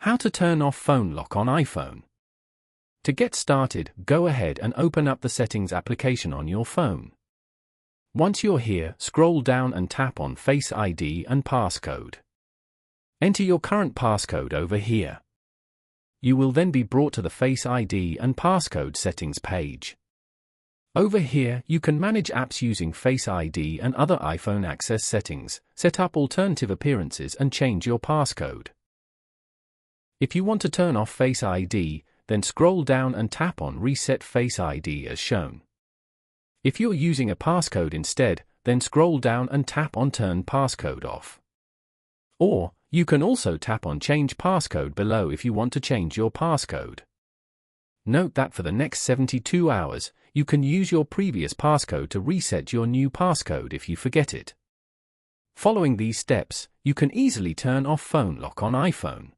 How to turn off phone lock on iPhone. To get started, go ahead and open up the Settings application on your phone. Once you're here, scroll down and tap on Face ID and Passcode. Enter your current passcode over here. You will then be brought to the Face ID and Passcode settings page. Over here, you can manage apps using Face ID and other iPhone access settings, set up alternative appearances and change your passcode. If you want to turn off Face ID, then scroll down and tap on Reset Face ID as shown. If you're using a passcode instead, then scroll down and tap on Turn Passcode Off. Or, you can also tap on Change Passcode below if you want to change your passcode. Note that for the next 72 hours, you can use your previous passcode to reset your new passcode if you forget it. Following these steps, you can easily turn off phone lock on iPhone.